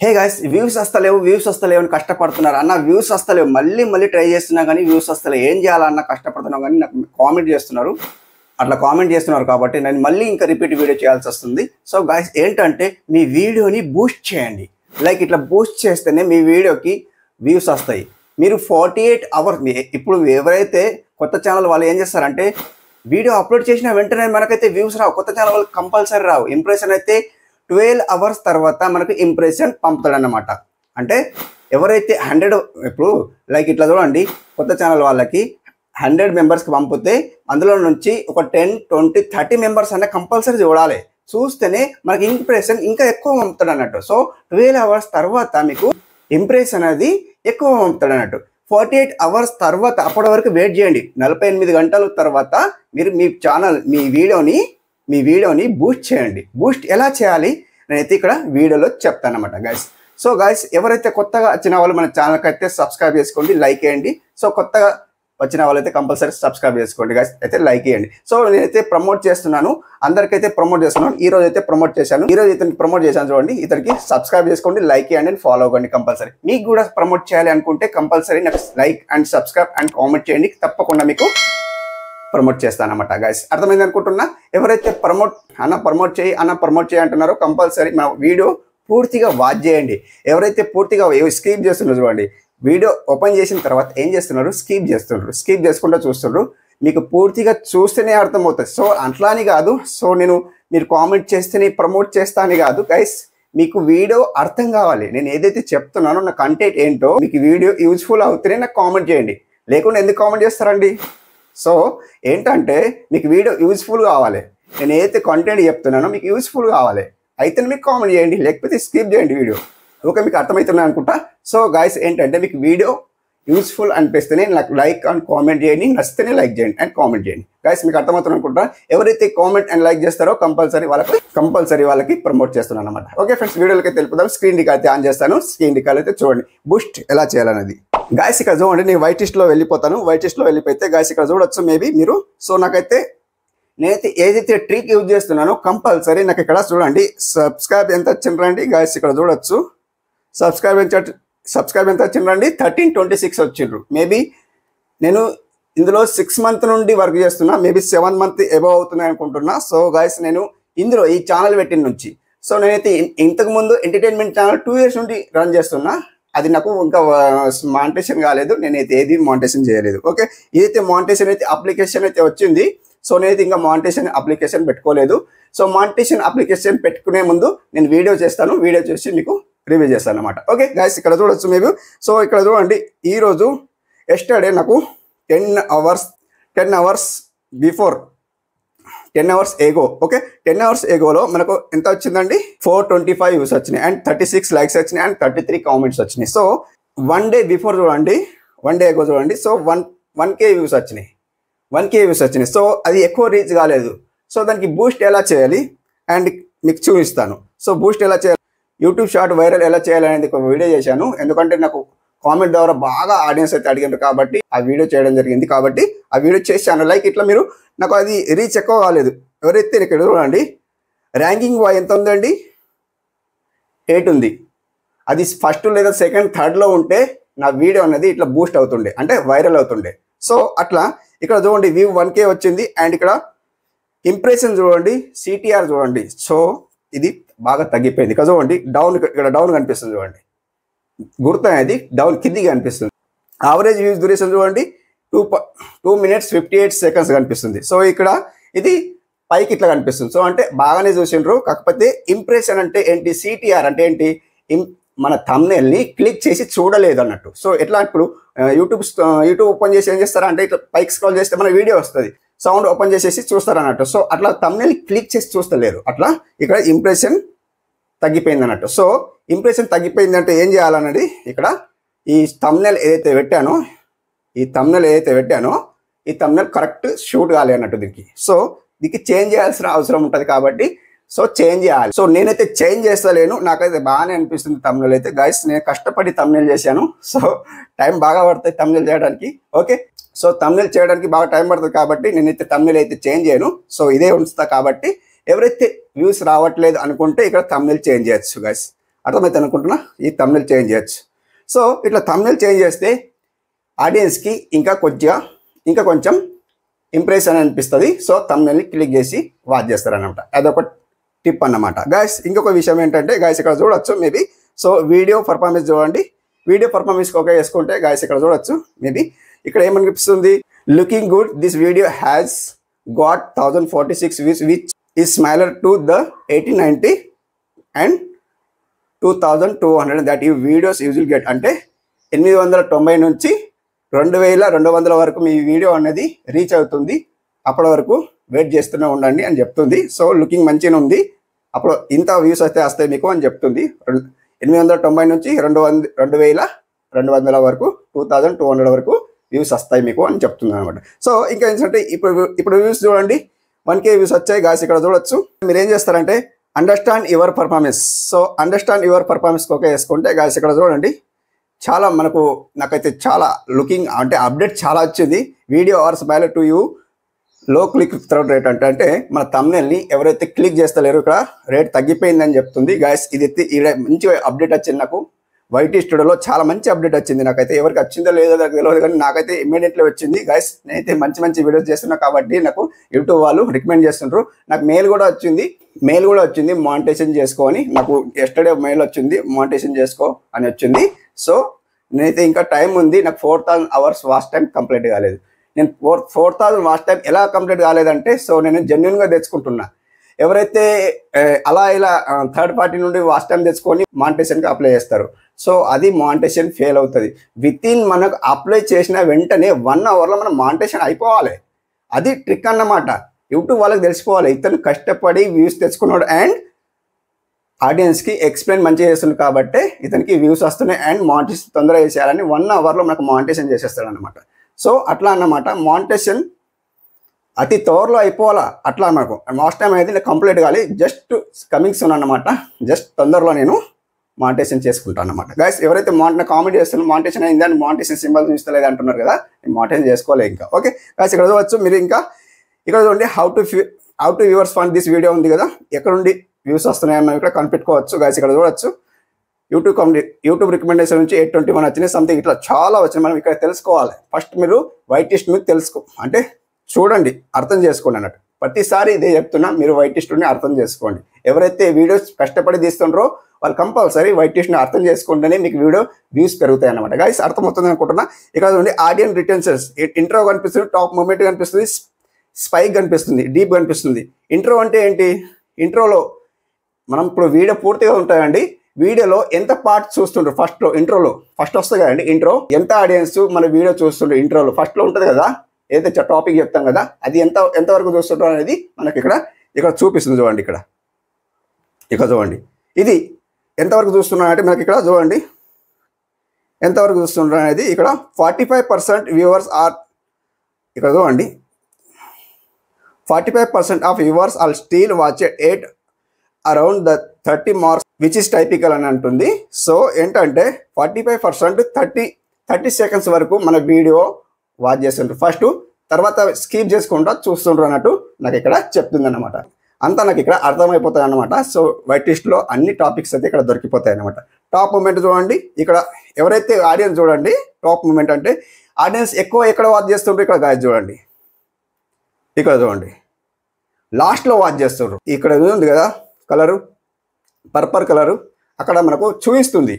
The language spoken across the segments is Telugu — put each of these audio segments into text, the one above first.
హే గైస్, వ్యూస్ వస్తలేవు అని కష్టపడుతున్నారు అన్న. వ్యూస్ వస్తలేవు, మళ్ళీ ట్రై చేస్తున్నా కానీ వ్యూస్ వస్తలేవు. ఏం చేయాలన్న కష్టపడుతున్నావు కానీ నాకు కామెంట్ చేస్తున్నారు. అట్లా కామెంట్ చేస్తున్నారు కాబట్టి నేను మళ్ళీ ఇంకా రిపీట్ వీడియో చేయాల్సి వస్తుంది. సో గైస్ ఏంటంటే మీ వీడియోని బూస్ట్ చేయండి. లైక్ ఇట్లా బూస్ట్ చేస్తేనే మీ వీడియోకి వ్యూస్ వస్తాయి. మీరు 48 అవర్స్ ఇప్పుడు ఎవరైతే కొత్త ఛానల్ వాళ్ళు ఏం చేస్తారంటే వీడియో అప్లోడ్ చేసిన వెంటనే మనకైతే వ్యూస్ రావు. కొత్త ఛానల్ వాళ్ళకి కంపల్సరీ రావు. ఇంప్రెషన్ అయితే 12 అవర్స్ తర్వాత మనకు ఇంప్రెషన్ పంపుతాడన్నమాట. అంటే ఎవరైతే 100 ఇప్పుడు లైక్ ఇట్లా చూడండి, కొత్త ఛానల్ వాళ్ళకి 100 మెంబర్స్కి పంపితే అందులో నుంచి ఒక 10, 20, 30 మెంబర్స్ అనే కంపల్సరీ చూడాలి. చూస్తేనే మనకి ఇంప్రెషన్ ఇంకా ఎక్కువ పంపుతాడు అన్నట్టు. సో 12 అవర్స్ తర్వాత మీకు ఇంప్రెషన్ అనేది ఎక్కువ పంపుతాడు అన్నట్టు. 48 అవర్స్ తర్వాత అప్పటి వరకు వెయిట్ చేయండి. 48 గంటల తర్వాత మీరు మీ ఛానల్ మీ వీడియోని బూస్ట్ చేయండి. బూస్ట్ ఎలా చేయాలి నేనైతే ఇక్కడ వీడియోలో చెప్తాను అన్నమాట గైస్. సో గైస్ ఎవరైతే కొత్తగా వచ్చిన వాళ్ళు మన ఛానల్కి అయితే సబ్స్క్రైబ్ చేసుకోండి, లైక్ చేయండి. సో కొత్తగా వచ్చిన వాళ్ళైతే కంపల్సరీ సబ్స్క్రైబ్ చేసుకోండి గైస్, అయితే లైక్ చేయండి. సో నేనైతే ప్రమోట్ చేస్తున్నాను, అందరికైతే ప్రమోట్ చేస్తున్నాను. ఈ రోజు అయితే ప్రమోట్ చేశాను, ఇతనికి ప్రమోట్ చేశాను చూడండి. ఇతనికి సబ్స్క్రైబ్ చేసుకోండి, లైక్ చేయండి అండ్ ఫాలో అవ్వండి కంపల్సరీ. మీకు కూడా ప్రమోట్ చేయాలి అనుకుంటే కంపల్సరీ నాకు like and subscribe and comment చేయండి. తప్పకుండా మీకు ప్రమోట్ చేస్తానన్నమాట గైస్. అర్థమైంది అనుకుంటున్నా. ఎవరైతే ప్రమోట్ చేయి అంటున్నారో కంపల్సరీ మన వీడియో పూర్తిగా వాచ్ చేయండి. ఎవరైతే పూర్తిగా స్కిప్ చేస్తున్నారో చూడండి, వీడియో ఓపెన్ చేసిన తర్వాత ఏం చేస్తున్నారు, స్కిప్ చేసుకుంటూ చూస్తున్నారు. మీకు పూర్తిగా చూస్తేనే అర్థమవుతుంది. సో అట్లాని కాదు, సో మీరు కామెంట్ చేస్తేనే ప్రమోట్ చేస్తాను కాదు గైస్. మీకు వీడియో అర్థం కావాలి. నేను ఏదైతే చెప్తున్నానో నా కంటెంట్ ఏంటో మీకు వీడియో యూజ్ఫుల్ అవుతేనే నాకు కామెంట్ చేయండి, లేకుండా ఎందుకు కామెంట్ చేస్తారండి? సో ఏంటంటే మీకు వీడియో యూజ్ఫుల్ కావాలి. నేను ఏదైతే కంటెంట్ చెప్తున్నానో మీకు యూజ్ఫుల్ కావాలి, అయితే మీకు కామెంట్ చేయండి, లేకపోతే స్కిప్ చేయండి వీడియో. ఓకే, మీకు అర్థమవుతుంది అనుకుంటా. సో గైస్ ఏంటంటే మీకు వీడియో యూజ్ఫుల్ అనిపిస్తేనే నాకు లైక్ అండ్ కామెంట్ చేయండి, నచ్చితేనే లైక్ చేయండి అండ్ కామెంట్ చేయండి గైస్. మీకు అర్థమవుతుంది అనుకుంటా. ఎవరైతే కామెంట్ అండ్ లైక్ చేస్తారో కంపల్సరీ వాళ్ళకి ప్రమోట్ చేస్తున్నాను అనమాట. ఓకే ఫ్రెండ్స్, వీడియోలకి అయితే తెలుపుదాం. స్క్రీన్ రికార్డ్ అయితే ఆన్ చేస్తాను. స్క్రీన్ రికార్డ్ అయితే చూడండి బూస్ట్ ఎలా చేయాలనేది గైస్. ఇక్కడ చూడండి, నేను వైట్ లిస్ట్లో వెళ్ళిపోతాను. వైట్ లిస్ట్లో వెళ్ళిపోతే గైస్ ఇక్కడ చూడొచ్చు మేబీ మీరు. సో నేనైతే ఏదైతే ట్రిక్ యూజ్ చేస్తున్నానో కంపల్సరీ నాకు ఇక్కడ చూడండి సబ్స్క్రైబ్ ఎంత వచ్చిండ్రండి గైస్. ఇక్కడ చూడొచ్చు సబ్స్క్రైబ్ ఎంత వచ్చిండ్రండి, 1326 వచ్చిండ్రు. మేబీ నేను ఇందులో 6 మంత్ నుండి వర్క్ చేస్తున్నా, మేబీ 7 మంత్ ఎబవ్ అవుతున్నాయి అనుకుంటున్నా. సో గైస్ నేను ఇందులో ఈ ఛానల్ పెట్టిన నుంచి సో నేనైతే ఇంతకుముందు ఎంటర్టైన్మెంట్ ఛానల్ 2 years నుండి రన్ చేస్తున్నా. అది నాకు ఇంకా మానిటేషన్ కాలేదు, నేనైతే ఏది మానిటేషన్ చేయలేదు. ఓకే, ఇదైతే మానిటేషన్ అయితే అప్లికేషన్ అయితే వచ్చింది. సో నేనైతే ఇంకా మానిటేషన్ అప్లికేషన్ పెట్టుకోలేదు. సో మానిటేషన్ అప్లికేషన్ పెట్టుకునే ముందు నేను వీడియో చేస్తాను, వీడియో చేసి మీకు రివ్యూ చేస్తాను అనమాట. ఓకే గైస్, ఇక్కడ చూడొచ్చు మీరు. సో ఇక్కడ చూడండి, ఈరోజు ఎస్టర్డే నాకు 10 hours before 10 hours ago. Okay, 10 hours ఏగోలో మనకు ఎంత వచ్చిందండి, 425 వ్యూస్ వచ్చినాయి అండ్ 36 లైక్స్ వచ్చినాయి అండ్ 33 కామెంట్స్ వచ్చినాయి. సో 1 day బిఫోర్ చూడండి, 1 day ఏగో చూడండి. సో 1K వ్యూస్ వచ్చినాయి. సో అది ఎక్కువ రీచ్ కాలేదు. సో దానికి బూస్ట్ ఎలా చేయాలి అండ్ మీకు చూపిస్తాను. సో బూస్ట్ ఎలా చేయాలి, యూట్యూబ్ షార్ట్ వైరల్ ఎలా చేయాలి అనేది ఒక వీడియో చేశాను. ఎందుకంటే నాకు కామెంట్ ద్వారా బాగా ఆడియన్స్ అయితే అడిగారు కాబట్టి ఆ వీడియో చేయడం జరిగింది. కాబట్టి ఆ వీడియో చేశాను. లైక్ ఇట్లా మీరు నాకు అది రీచ్ ఎక్కువ కాలేదు. ఎవరైతే ఇక్కడ చూడండి ర్యాంకింగ్ ఎంత ఉందండి, 8 ఉంది. అది ఫస్ట్ లేదా సెకండ్, థర్డ్లో ఉంటే నా వీడియో అనేది ఇట్లా బూస్ట్ అవుతుండే, అంటే వైరల్ అవుతుండే. సో అట్లా ఇక్కడ చూడండి వ్యూ 1K వచ్చింది అండ్ ఇక్కడ ఇంప్రెషన్ చూడండి, CTR చూడండి. సో ఇది బాగా తగ్గిపోయింది. ఇక్కడ చూడండి ఇక్కడ డౌన్ కనిపిస్తుంది చూడండి, గుర్తు అనేది డౌన్ కిందికి కనిపిస్తుంది. యావరేజ్ వ్యూస్ డ్యూరేషన్ చూడండి 2 minutes 58 seconds కనిపిస్తుంది. సో ఇక్కడ ఇది పైకి ఇట్లా కనిపిస్తుంది. సో అంటే బాగానే చూసిండ్రు. కాకపోతే ఇంప్రెషన్ అంటే ఏంటి, CTR అంటే ఏంటి, మన థంబ్నెయిల్ని క్లిక్ చేసి చూడలేదు అన్నట్టు. సో ఎట్లా ఇప్పుడు యూట్యూబ్ ఓపెన్ చేసి ఏం చేస్తారా అంటే ఇట్లా పైకి స్క్రోల్ చేస్తే మన వీడియో వస్తుంది, సౌండ్ ఓపెన్ చేసేసి చూస్తారు అన్నట్టు. సో అట్లా థంబ్నెయిల్ క్లిక్ చేసి చూస్తలేరు. అట్లా ఇక్కడ ఇంప్రెషన్ తగ్గిపోయింది అన్నట్టు. సో ఇంప్రెషన్ తగ్గిపోయింది అంటే ఏం చేయాలన్నది ఇక్కడ ఈ థంబ్నెయిల్ ఏదైతే పెట్టానో ఈ థంబ్నెయిల్ కరెక్ట్ షూట్ కావాలి అన్నట్టు దీనికి. సో దీనికి చేంజ్ చేయాల్సిన అవసరం ఉంటుంది కాబట్టి సో చేంజ్ చేయాలి. సో నేనైతే చేంజ్ చేస్తలేను, నాకైతే బాగానే అనిపిస్తుంది థంబ్నెయిల్ అయితే గైస్. నేను కష్టపడి థంబ్నెయిల్ చేశాను. సో టైం బాగా పడుతుంది థంబ్నెయిల్ చేయడానికి. ఓకే, సో థంబ్నెయిల్ చేయడానికి బాగా టైం పడుతుంది కాబట్టి నేనైతే థంబ్నెయిల్ అయితే చేంజ్ చేయను. సో ఇదే ఉంచుతా. కాబట్టి ఎవరైతే వ్యూస్ రావట్లేదు అనుకుంటే ఇక్కడ థంబ్నెయిల్ చేంజ్ చేయొచ్చు గైస్. అర్థమైతే అనుకుంటున్నా. ఈ థంబ్నెయిల్ చేంజ్ చేయొచ్చు. సో ఇట్లా థంబ్నెయిల్ చేంజ్ చేస్తే ఆడియన్స్కి ఇంకా కొంచెం ఇంప్రెషన్ అనిపిస్తుంది. సో థంబ్నెయిల్ని క్లిక్ చేసి వాచ్ చేస్తారనమాట. అదొక టిప్ అన్నమాట. గైస్ ఇంకొక విషయం ఏంటంటే గైస్ ఇక్కడ చూడొచ్చు మేబీ. సో వీడియో పర్ఫార్మెన్స్ చూడండి. వీడియో పర్ఫార్మెన్స్కి ఓకే చేసుకుంటే గైస్ ఇక్కడ చూడొచ్చు మేబీ. ఇక్కడ ఏమనిపిస్తుంది, looking good, this video has got 1046 views which is similar to the 1890 and 2200 that ఈ వీడియోస్ యూజువల్ గెట్. అంటే 890 నుంచి 2200 వరకు మీ వీడియో అనేది రీచ్ అవుతుంది. అప్పటి వరకు వెయిట్ చేస్తూనే ఉండండి అని చెప్తుంది. సో లుకింగ్ మంచిగా ఉంది, అప్పుడు ఇంత వ్యూస్ అయితే వస్తాయి మీకు అని చెప్తుంది. 890 నుంచి 2200 వరకు 2200 వరకు వ్యూస్ వస్తాయి మీకు అని చెప్తుంది అనమాట. సో ఇంకా ఏంటంటే ఇప్పుడు వ్యూస్ చూడండి, 1K వ్యూస్ వచ్చాయి గాయస్. ఇక్కడ చూడొచ్చు. మీరు ఏం చేస్తారంటే understand your performance. So understand your పర్ఫార్మెన్స్కి ఓకే వేసుకుంటే గాయస్ ఇక్కడ చూడండి, చాలా నాకైతే చాలా లుకింగ్ అంటే అప్డేట్ చాలా వచ్చింది. Video or Smiler to you లో క్లిక్ త్రూ రేట్ అంటే మన థంబ్నెయిల్ని ఎవరైతే క్లిక్ చేస్తలేరు ఇక్కడ రేట్ తగ్గిపోయిందని చెప్తుంది గాయస్. ఇది మంచి అప్డేట్ వచ్చింది నాకు. వైటీ స్టూడియోలో చాలా మంచి అప్డేట్ వచ్చింది. నాకైతే ఎవరికి వచ్చిందో లేదో నాకు తెలియదు, కానీ నాకైతే ఇమ్మీడియట్లీ వచ్చింది గైస్. నేనైతే మంచి వీడియోస్ చేస్తున్నా కాబట్టి నాకు యూట్యూబ్ వాళ్ళు రికమెండ్ చేస్తుంటారు. నాకు మెయిల్ కూడా వచ్చింది మానిటైజేషన్ చేసుకొని. నాకు ఎస్టర్డే మెయిల్ వచ్చింది మానిటైజేషన్ చేసుకో అని వచ్చింది. సో నేనైతే ఇంకా టైం ఉంది. నాకు 4000 hours వాచ్ టైం కంప్లీట్ కాలేదు. నేను 4000 వాచ్ టైం ఎలా కంప్లీట్ కాలేదంటే, సో నేను జెన్యున్గా తెచ్చుకుంటున్నా. ఎవరైతే అలా ఇలా థర్డ్ పార్టీ నుండి వాచ్ టైం తెచ్చుకొని మానిటైజేషన్కి అప్లై చేస్తారు, సో అది మానిటైజేషన్ ఫెయిల్ అవుతుంది. మనకు అప్లై చేసిన వెంటనే 1 hourలో మనం మానిటైజేషన్ అయిపోవాలి. అది ట్రిక్ అన్నమాట. యూట్యూబ్ వాళ్ళకి తెలిసిపోవాలి ఇతను కష్టపడి వ్యూస్ తెచ్చుకున్నాడు అండ్ ఆడియన్స్కి ఎక్స్ప్లెయిన్ మంచిగా చేస్తున్నాడు కాబట్టి ఇతనికి వ్యూస్ వస్తున్నాయి అండ్ మానిటైజేషన్ తొందరగా చేసేయాలని 1 hourలో మనకు మానిటైజేషన్ చేసేస్తాడు అనమాట. సో అట్లా అన్నమాట. మానిటైజేషన్ అతి త్వరలో అయిపోవాలా. అట్లా మనకు వాచ్ టైం అనేది కంప్లీట్ కావాలి. జస్ట్ కమింగ్ సూన్ అన్నమాట. జస్ట్ తొందరలో నేను మానిటైజేషన్ చేసుకుంటాను అన్నమాట. గైస్ ఎవరైతే కామెంట్ చేస్తున్నారు మానిటైజేషన్ అయింది అని మానిటైజేషన్ సింబల్ చూస్తలేదు అంటున్నారు కదా, నేను మానిటైజేషన్ చేసుకోలేదు ఇంకా. ఓకే గైస్ ఇక్కడ చూడవచ్చు. మీరు ఇంకా ఇక్కడ చూడండి how to viewers fund this video ఉంది కదా, ఎక్కడ నుండి వ్యూస్ వస్తున్నాయని మనం ఇక్కడ కనిపెట్టుకోవచ్చు. గైస్ ఇక్కడ చూడవచ్చు. యూట్యూబ్ రికమెండేషన్ నుంచి 821 వచ్చినాయి సంథింగ్, ఇట్లా చాలా వచ్చినాయి. మనం ఇక్కడ తెలుసుకోవాలి. ఫస్ట్ మీరు వైటిస్ట్ మీకు అంటే చూడండి, అర్థం చేసుకోండి అన్నట్టు. ప్రతిసారి ఇదే చెప్తున్నా, మీరు వైటిస్ట్ని అర్థం చేసుకోండి. ఎవరైతే వీడియోస్ కష్టపడి తీస్తుండ్రో వాళ్ళు కంపల్సరీ వైటిస్ట్ని అర్థం చేసుకుంటేనే మీకు వీడియో వ్యూస్ పెరుగుతాయి అన్నమాట. గైస్ అర్థమవుతుంది అనుకుంటున్నా. ఇక్కడ చూడండి ఆడియన్ రిటెన్షన్స్, ఇంట్రో కనిపిస్తుంది, టాప్ మూమెంట్ కనిపిస్తుంది, స్పైక్ కనిపిస్తుంది, డీప్ కనిపిస్తుంది. ఇంట్రో అంటే ఏంటి? ఇంట్రోలో మనం ఇప్పుడు వీడియో పూర్తిగా ఉంటాయండి. వీడియోలో ఎంత పార్ట్ చూస్తుండ్రు ఇంట్రోలో ఫస్ట్ వస్తుంది కదండి ఇంట్రో. ఎంత ఆడియన్స్ మన వీడియో చూస్తుండ్రు ఇంట్రోలో ఫస్ట్లో ఉంటుంది కదా, ఏదైతే టాపిక్ చెప్తాం కదా, అది ఎంతవరకు చూస్తుంటాం అనేది మనకి ఇక్కడ చూపిస్తుంది. చూడండి ఇక్కడ చూడండి ఇది ఎంతవరకు చూస్తున్నాం అంటే మనకి ఇక్కడ చూడండి ఎంతవరకు చూస్తుంటాం అనేది. ఇక్కడ 45% వ్యూవర్స్ ఆర్, ఇక్కడ చూడండి 45% of viewers are still watch at around the 30 marks which is typical అని అంటుంది. సో ఏంటంటే 45% 30 seconds వరకు మన వీడియో వాచ్ చేస్తుంటారు ఫస్ట్, తర్వాత స్కిప్ చేసుకుంటా చూస్తుంటారు అన్నట్టు నాకు ఇక్కడ చెప్తుంది అన్నమాట. అంతా నాకు ఇక్కడ అర్థమైపోతాయి అన్నమాట. సో వైటిస్ట్లో అన్ని టాపిక్స్ అయితే ఇక్కడ దొరికిపోతాయి అన్నమాట. టాప్ మూమెంట్ చూడండి. ఇక్కడ ఎవరైతే ఆడియన్స్ చూడండి, టాప్ మూమెంట్ అంటే ఆడియన్స్ ఎక్కువ ఎక్కడ వాచ్ చేస్తుంటారు, ఇక్కడ గాయస్ చూడండి, ఇక్కడ చూడండి లాస్ట్లో వాచ్ చేస్తుండ్రు. ఇక్కడ ఉంది కదా కలరు, పర్పల్ కలరు, అక్కడ మనకు చూపిస్తుంది.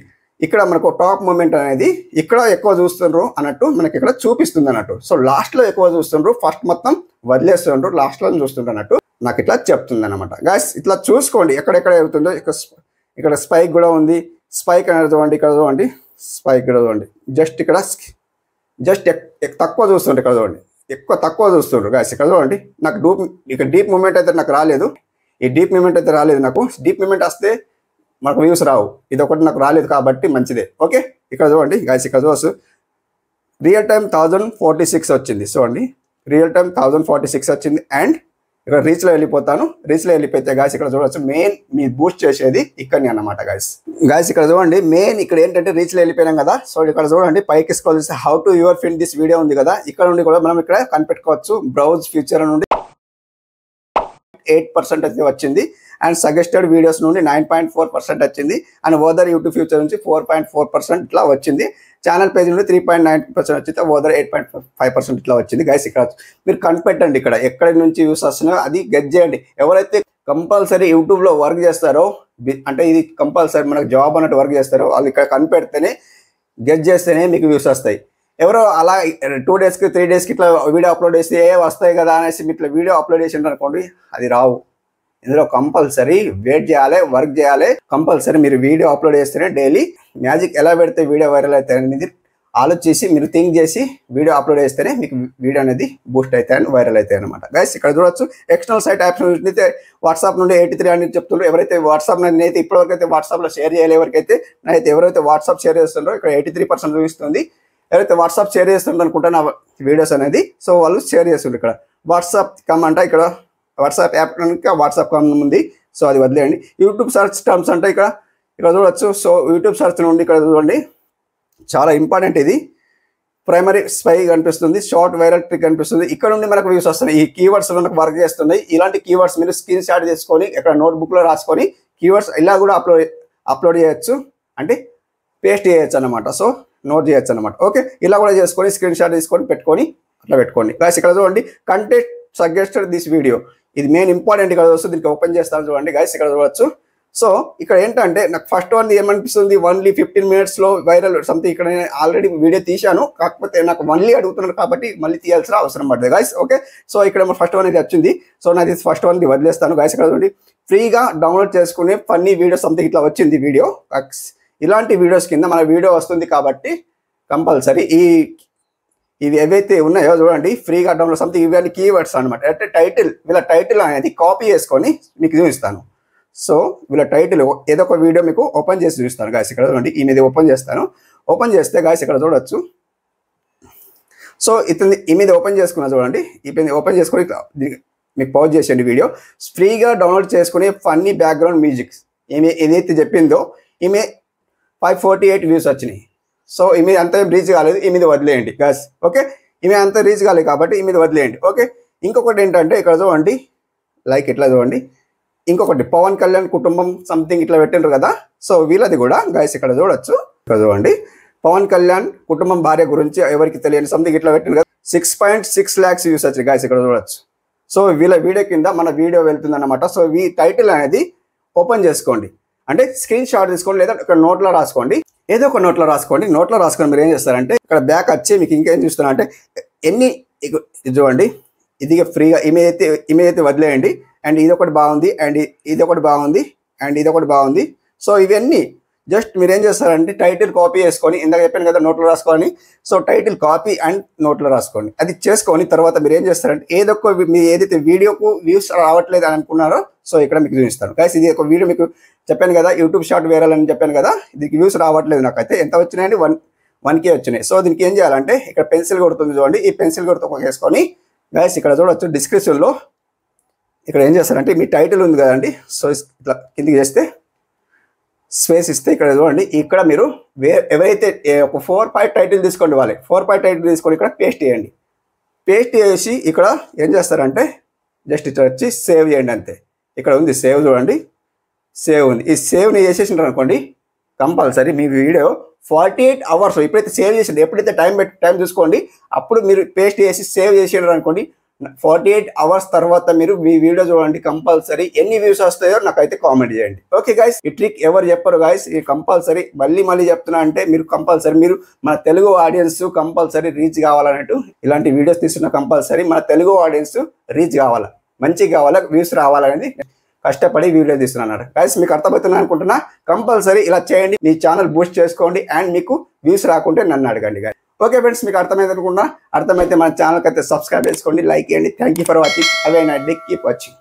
ఇక్కడ మనకు టాప్ మూమెంట్ అనేది ఇక్కడ ఎక్కువ చూస్తుండ్రు అన్నట్టు మనకి ఇక్కడ చూపిస్తుంది అన్నట్టు. సో లాస్ట్లో ఎక్కువ చూస్తుండ్రు, ఫస్ట్ మొత్తం వదిలేస్తుండ్రు, లాస్ట్లో చూస్తుండ్రు అన్నట్టు నాకు ఇట్లా చెప్తుంది అనమాట. గాయస్ ఇట్లా చూసుకోండి ఎక్కడెక్కడ అవుతుందో. ఇక్కడ స్పైక్ కూడా ఉంది. స్పైక్ అనేది చూడండి, ఇక్కడ చూడండి స్పైక్ కూడా చూడండి. జస్ట్ తక్కువ చూస్తుండ్రు, ఇక్కడ చూడండి తక్కువ చూస్తుండ్రు గాయస్. ఇక్కడ చూడండి నాకు డీప్ మూమెంట్ అయితే నాకు రాలేదు. ఈ డీప్ మూమెంట్ అయితే రాలేదు నాకు. డీప్ మూమెంట్ వస్తే మనకు వ్యూస్ రావు. ఇది ఒకటి నాకు రాలేదు కాబట్టి మంచిదే. ఓకే ఇక్కడ చూడండి గాయస్, ఇక్కడ చూసు రియల్ టైం 1046 వచ్చింది. చూడండి రియల్ టైం 1046 వచ్చింది. అండ్ ఇక్కడ రీచ్లో వెళ్ళిపోతాను. రీచ్లో వెళ్ళిపోతే గాయస్ ఇక్కడ చూడవచ్చు మెయిన్ మీ బూస్ట్ చేసేది ఇక్కడనే అన్నమాట గాయస్. ఇక్కడ చూడండి మెయిన్ ఇక్కడ ఏంటంటే రీచ్లో వెళ్ళిపోయినాం కదా. సో ఇక్కడ చూడండి పైకి స్క్రోల్ చేస్తే how to your find this video ఉంది కదా, ఇక్కడ నుండి కూడా మనం ఇక్కడ కనిపెట్టుకోవచ్చు. బ్రౌజ్ ఫ్యూచర్ నుండి 9.8% అయితే వచ్చింది. అండ్ సజెస్టెడ్ వీడియోస్ నుండి 9.4% వచ్చింది. అండ్ ఓదర్ యూట్యూబ్ ఫ్యూచర్ నుంచి 4.4% ఇట్లా వచ్చింది. ఛానల్ పేజ్ నుండి 3.9% వచ్చింది. ఓదర్ 8.5% ఇట్లా వచ్చింది. గైస్ ఇక్కడ మీరు కనిపెట్టండి, ఇక్కడ ఎక్కడి నుంచి వ్యూస్ వస్తున్నాయో అది గెస్ చేయండి. ఎవరైతే కంపల్సరీ యూట్యూబ్లో వర్క్ చేస్తారో, అంటే ఇది కంపల్సరీ మనకు జాబ్ అన్నట్టు వర్క్ చేస్తారో వాళ్ళు ఇక్కడ కనిపెడితేనే, గెస్ చేస్తేనే మీకు వ్యూస్ వస్తాయి. ఎవరో అలా 2 డేస్కి 3 డేస్కి ఇట్లా వీడియో అప్లోడ్ చేస్తే వస్తాయి కదా అనేసి ఇట్లా వీడియో అప్లోడ్ చేసి అనుకోండి, అది రావు. ఇందులో కంపల్సరీ వెయిట్ చేయాలి, వర్క్ చేయాలి. కంపల్సరీ మీరు వీడియో అప్లోడ్ చేస్తేనే డైలీ మ్యాజిక్ ఎలా పెడితే వీడియో వైరల్ అవుతాయి అనేది ఆలోచించి మీరు థింక్ చేసి వీడియో అప్లోడ్ చేస్తేనే మీకు వీడియో అనేది బూస్ట్ అవుతాయని వైరల్ అవుతాయి అనమాట. గైస్ ఇక్కడ చూడొచ్చు ఎక్స్టర్నల్ సైట్ యాప్స్ అయితే వాట్సాప్ నుండి 83 అని చెప్తున్నారు. ఎవరైతే వాట్సాప్ నేనైతే ఇప్పటివరకు అయితే వాట్సాప్లో షేర్ చేయాలి, ఎవరైతే వాట్సాప్ షేర్ చేస్తున్నారో ఇక్కడ 83% చూపిస్తుంది. ఎవరైతే వాట్సాప్ షేర్ చేస్తుండ్రు అనుకుంటా నా వీడియోస్ అనేది, సో వాళ్ళు షేర్ చేస్తుండ్రు. ఇక్కడ వాట్సాప్ కమ్ అంటే ఇక్కడ వాట్సాప్ యాప్ కనుక వాట్సాప్ కమ్ ఉంది, సో అది వదిలేయండి. యూట్యూబ్ సర్చ్ టర్మ్స్ అంటే ఇక్కడ చూడవచ్చు. సో యూట్యూబ్ సర్చ్ నుండి ఇక్కడ చూడండి, చాలా ఇంపార్టెంట్ ఇది. ప్రైమరీ స్పై కనిపిస్తుంది, షార్ట్ వైరల్ ట్రిక్ కనిపిస్తుంది. ఇక్కడ నుండి మనకు వ్యూస్ వస్తున్నాయి. ఈ కీవర్డ్స్ మనకు వర్క్ చేస్తున్నాయి. ఇలాంటి కీవర్డ్స్ మీరు స్క్రీన్ షాట్ చేసుకొని ఇక్కడ నోట్బుక్లో రాసుకొని కీవర్డ్స్ ఇలా కూడా అప్లోడ్ చేయొచ్చు, అంటే పేస్ట్ చేయొచ్చు అనమాట. సో నోట్ చేయొచ్చు అనమాట. ఓకే, ఇలా కూడా చేసుకొని స్క్రీన్ షాట్ తీసుకొని పెట్టుకొని అట్లా పెట్టుకోండి. గైస్ ఇక్కడ చూడండి, కంటెంట్ సజెస్టెడ్ దిస్ వీడియో, ఇది మెయిన్ ఇంపార్టెంట్. ఇక్కడ వస్తుంది, దీనికి ఓపెన్ చేస్తాను చూడండి. గైస్ ఇక్కడ చూడవచ్చు. సో ఇక్కడ ఏంటంటే నాకు ఫస్ట్ వన్ ఏమనిపిస్తుంది, ఓన్లీ 15 minutesలో వైరల్ సంథింగ్. ఇక్కడ నేను ఆల్రెడీ వీడియో తీశాను, కాకపోతే నాకు మళ్ళీ అడుగుతున్నారు కాబట్టి మళ్ళీ తీయాల్సిన అవసరం పడుతుంది గైస్. ఓకే, సో ఇక్కడ ఫస్ట్ వన్ ఇది వచ్చింది. సో నాది ఫస్ట్ వన్ వదిలేస్తాను గైస్. ఇక్కడ చూడండి, ఫ్రీగా డౌన్లోడ్ చేసుకునే ఫన్నీ వీడియో సంథింగ్ ఇట్లా వచ్చింది వీడియో. ఇలాంటి వీడియోస్ కింద మన వీడియో వస్తుంది కాబట్టి కంపల్సరీ ఇవి ఏవైతే ఉన్నాయో చూడండి, ఫ్రీగా డౌన్లోడ్ సంథింగ్, ఇవన్నీ కీవర్డ్స్ అనమాట. అంటే వీళ్ళ టైటిల్ అనేది కాపీ చేసుకొని మీకు చూపిస్తాను. సో వీళ్ళ టైటిల్ ఏదో ఒక వీడియో మీకు ఓపెన్ చేసి చూపిస్తాను గాయస్. ఇక్కడ చూడండి, ఈ మీద ఓపెన్ చేస్తాను. ఓపెన్ చేస్తే గాయస్ ఇక్కడ చూడొచ్చు. సో ఈ మీద ఓపెన్ చేసుకున్నా చూడండి, ఈ మీద ఓపెన్ చేసుకొని మీకు పౌజ్ చేసేయండి వీడియో. ఫ్రీగా డౌన్లోడ్ చేసుకునే ఫన్నీ బ్యాక్గ్రౌండ్ మ్యూజిక్స్ ఏదైతే చెప్పిందో ఈమె 548 వ్యూస్ వచ్చినాయి. సో ఈ మీద అంత రీచ్ కాలేదు, ఈ మీద వదిలేయండి గాయస్. ఓకే, ఈమె అంత రీచ్ కాలేదు కాబట్టి ఈ మీద వదిలేయండి. ఓకే, ఇంకొకటి ఏంటంటే ఇక్కడ చూడండి, లైక్ ఇట్లా చూడండి, ఇంకొకటి పవన్ కళ్యాణ్ కుటుంబం సంథింగ్ ఇట్లా పెట్టిండ్రు కదా. సో వీళ్ళది కూడా గైస్ ఇక్కడ చూడొచ్చు. ఇక్కడ చూడండి, పవన్ కళ్యాణ్ కుటుంబం భార్య గురించి ఎవరికి తెలియని సంథింగ్ ఇట్లా పెట్టిండ్రు కదా. 6.6 lakhs వ్యూస్ వచ్చాయి గైస్ ఇక్కడ చూడొచ్చు. సో వీళ్ళ వీడియో కింద మన వీడియో వెళ్తుంది అనమాట. సో ఈ టైటిల్ అనేది ఓపెన్ చేసుకోండి, అంటే స్క్రీన్ షాట్ తీసుకోండి, లేదా ఇక్కడ నోట్లో రాసుకోండి, ఏదో ఒక నోట్లో రాసుకోండి. నోట్లో రాసుకొని మీరు ఏం చేస్తారంటే ఇక్కడ బ్యాక్ వచ్చి మీకు ఇంకేం చూస్తారంటే ఎన్ని చూడండి, ఇది ఫ్రీగా ఇమేజ్ అయితే వదిలేయండి. అండ్ ఇది ఒకటి బాగుంది, అండ్ ఇది ఒకటి బాగుంది, అండ్ ఇది ఒకటి బాగుంది. సో ఇవన్నీ జస్ట్ మీరు ఏం చేస్తారంటే టైటిల్ కాపీ చేసుకొని, ఇందాక చెప్పాను కదా నోట్లో రాసుకోని, సో టైటిల్ కాపీ అండ్ నోట్లో రాసుకోండి. అది చేసుకొని తర్వాత మీరు ఏం చేస్తారంటే మీరు ఏదైతే వీడియోకు వ్యూస్ రావట్లేదు అని అనుకున్నారో సో ఇక్కడ మీకు చూపిస్తాను గైస్. ఇది ఒక వీడియో మీకు చెప్పాను కదా, యూట్యూబ్ షార్ట్ వైరల్ అని చెప్పాను కదా, దీనికి వ్యూస్ రావట్లేదు. నాకైతే ఎంత వచ్చినాయండి, 1K వచ్చినాయి. సో దీనికి ఏం చేయాలంటే ఇక్కడ పెన్సిల్ కొడుతుంది చూడండి, ఈ పెన్సిల్ కొడుతూ చేసుకొని గైస్ ఇక్కడ చూడవచ్చు డిస్క్రిప్షన్లో ఇక్కడ ఏం చేస్తారంటే మీ టైటిల్ ఉంది కదండి, సో ఇట్లా కిందికి చేస్తే స్పేస్ ఇస్తే ఇక్కడ చూడండి, ఇక్కడ మీరు ఎవరైతే ఒక 4-5 టైటిల్ తీసుకోండి, వాళ్ళే 4-5 టైటిల్ తీసుకొని ఇక్కడ పేస్ట్ చేయండి. పేస్ట్ చేసి ఇక్కడ ఏం చేస్తారంటే జస్ట్ ఇట్లా వచ్చి సేవ్ చేయండి అంతే. ఇక్కడ ఉంది సేవ్ చూడండి, సేవ్ ఉంది. ఈ సేవ్ని చేసేసింటారు అనుకోండి, కంపల్సరీ మీ వీడియో 48 hours ఎప్పుడైతే సేవ్ చేసింది, ఎప్పుడైతే టైం చూసుకోండి, అప్పుడు మీరు పేస్ట్ చేసి సేవ్ చేసేటారు అనుకోండి, 48 hours తర్వాత మీరు మీ వీడియో చూడండి, కంపల్సరీ ఎన్ని వ్యూస్ వస్తాయో నాకైతే కామెంట్ చేయండి. ఓకే గైస్, ఈ ట్రిక్ ఎవరు చెప్పరు గైస్, ఈ కంపల్సరీ మళ్ళీ చెప్తున్నా అంటే మీరు కంపల్సరీ మీరు మన తెలుగు ఆడియన్స్ కంపల్సరీ రీచ్ కావాలన్నట్టు ఇలాంటి వీడియోస్ తీస్తున్న కంపల్సరీ మన తెలుగు ఆడియన్స్ రీచ్ కావాలా, మంచిగా కావాలా, వ్యూస్ రావాలనేది కష్టపడి వీడియో తీస్తున్నాను గైస్. మీకు అర్థమవుతుంది అనుకుంటున్నా. కంపల్సరీ ఇలా చేయండి, మీ ఛానల్ బూస్ట్ చేసుకోండి, అండ్ మీకు వ్యూస్ రాకుంటే నన్ను అడగండి గైస్. ఓకే ఫ్రెండ్స్, మీకు అర్థమైంది అనుకున్నా. అర్థమైతే మన ఛానల్కి అయితే సబ్స్క్రైబ్ చేసుకోండి, లైక్ చేయండి. Thank you for watching. Have a nice day, keep watching.